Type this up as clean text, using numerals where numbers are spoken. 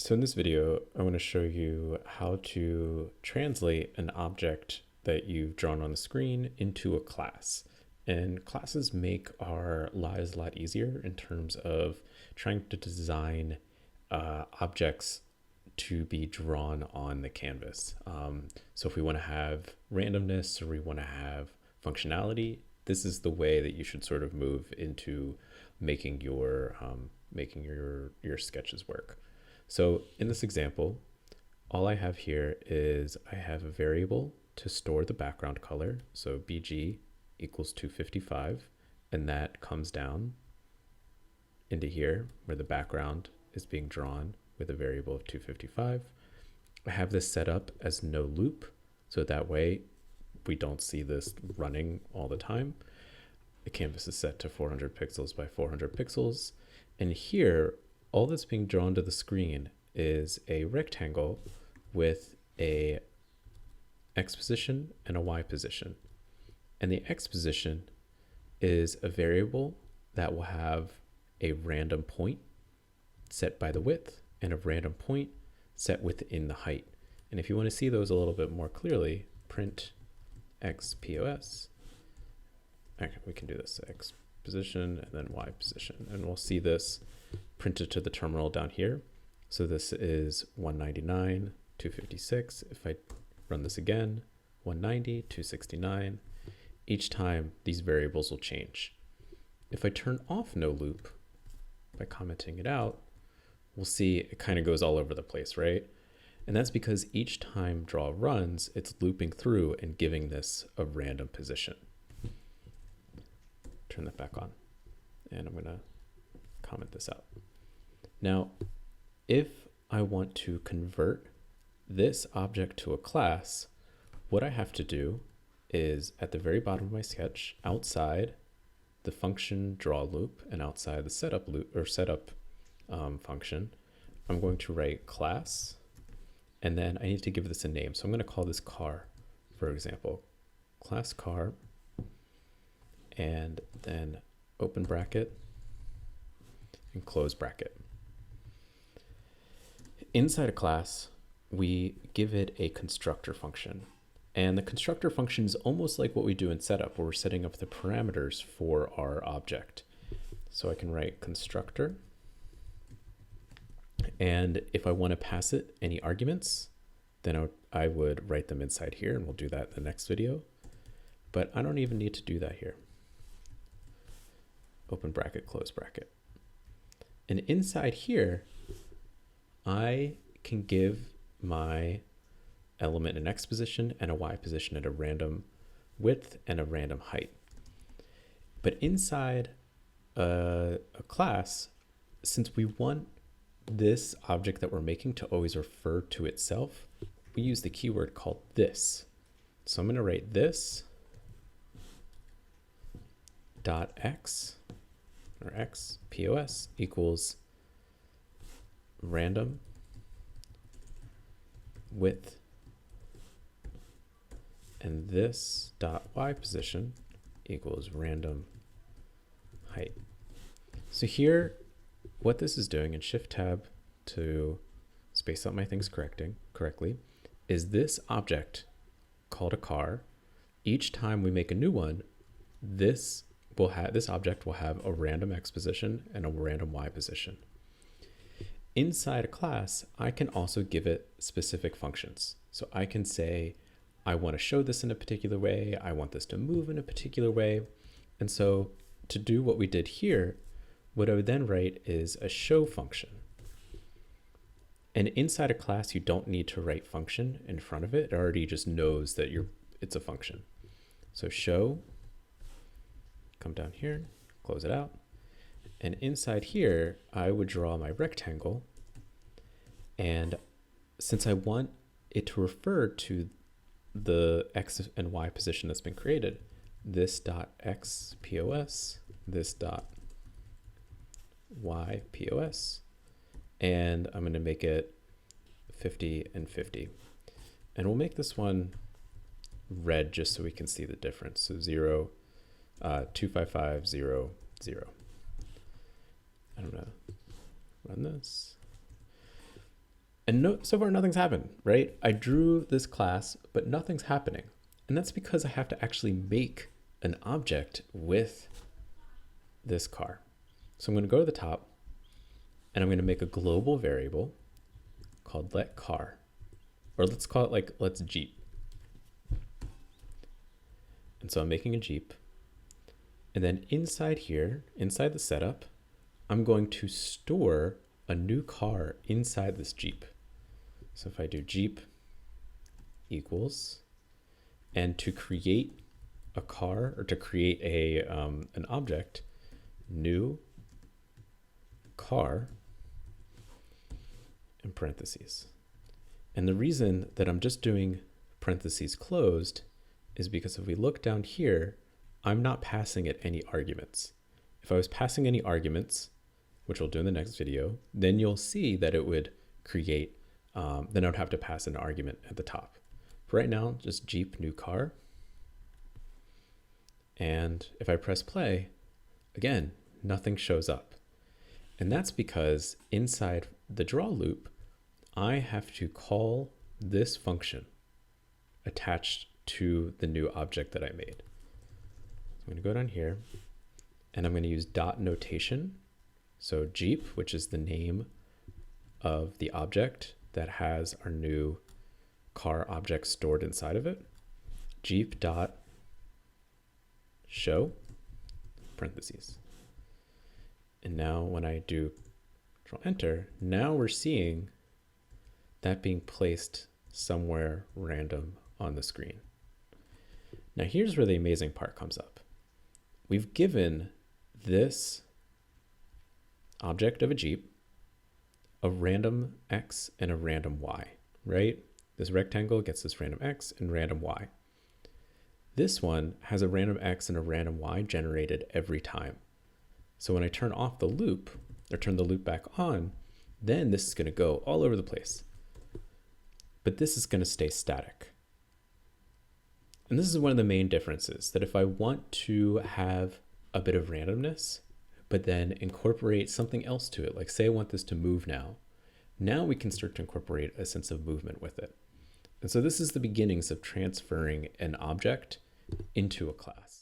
So in this video, I want to show you how to translate an object that you've drawn on the screen into a class. And classes make our lives a lot easier in terms of trying to design objects to be drawn on the canvas. So if we want to have randomness or we want to have functionality, this is the way that you should sort of move into making your sketches work. So in this example, all I have here is I have a variable to store the background color. So BG equals 255, and that comes down into here where the background is being drawn with a variable of 255. I have this set up as no loop, so that way we don't see this running all the time. The canvas is set to 400 pixels by 400 pixels. And here, all that's being drawn to the screen is a rectangle with a X position and a Y position. And the X position is a variable that will have a random point set by the width and a random point set within the height. And if you want to see those a little bit more clearly, print X POS. Okay, we can do this X position and then Y position, and we'll see this printed to the terminal down here. So this is 199, 256. If I run this again, 190, 269. Each time these variables will change. If I turn off no loop by commenting it out, we'll see it kind of goes all over the place, right? And that's because each time draw runs, it's looping through and giving this a random position. Turn that back on, and I'm gonna comment this out. Now, if I want to convert this object to a class, what I have to do is at the very bottom of my sketch, outside the function draw loop and outside the setup loop or setup function, I'm going to write class, and then I need to give this a name. So I'm going to call this car, for example, class car, and then open bracket and close bracket. Inside a class, we give it a constructor function. And the constructor function is almost like what we do in setup, where we're setting up the parameters for our object. So I can write constructor. And if I want to pass it any arguments, then I would write them inside here, and we'll do that in the next video. But I don't even need to do that here. Open bracket, close bracket. And inside here, I can give my element an X position and a Y position at a random width and a random height. But inside a class, since we want this object that we're making to always refer to itself, we use the keyword called this. So I'm going to write this dot X or X POS equals random width, and this dot Y position equals random height. So here, what this is doing, and Shift Tab to space out my things correctly, is this object called a car. Each time we make a new one, this object will have a random X position and a random Y position. Inside a class, I can also give it specific functions. So I can say, I want to show this in a particular way. I want this to move in a particular way. And so to do what we did here, what I would then write is a show function. And inside a class, you don't need to write function in front of it. It already just knows that it's a function. So show, come down here, close it out. And inside here, I would draw my rectangle. And since I want it to refer to the X and Y position that's been created, this dot X POS, this dot Y POS, and I'm going to make it 50 and 50. And we'll make this one red just so we can see the difference. So 255, 0, 0. I'm gonna run this. And no, so far nothing's happened, right? I drew this class, but nothing's happening. And that's because I have to actually make an object with this car. So I'm going to go to the top and I'm going to make a global variable called letCar, or let's call it like let's Jeep. And so I'm making a Jeep. And then inside here, inside the setup, I'm going to store a new car inside this Jeep. So if I do Jeep equals, and to create a car, or to create a an object, new car in parentheses. And the reason that I'm just doing parentheses closed is because if we look down here, I'm not passing it any arguments. If I was passing any arguments, which we'll do in the next video, then you'll see that it would create, then I would have to pass an argument at the top. For right now, just Jeep new car. And if I press play, again, nothing shows up. And that's because inside the draw loop, I have to call this function attached to the new object that I made. I'm going to go down here and I'm going to use dot notation. So Jeep, which is the name of the object that has our new car object stored inside of it. Jeep dot show parentheses. And now when I do Control Enter, now we're seeing that being placed somewhere random on the screen. Now here's where the amazing part comes up. We've given this object of a Jeep a random X and a random Y, right? This rectangle gets this random X and random Y. This one has a random X and a random Y generated every time. So when I turn off the loop, or turn the loop back on, then this is going to go all over the place. But this is going to stay static. And this is one of the main differences, that if I want to have a bit of randomness, but then incorporate something else to it, like say I want this to move now we can start to incorporate a sense of movement with it. And so this is the beginnings of transferring an object into a class.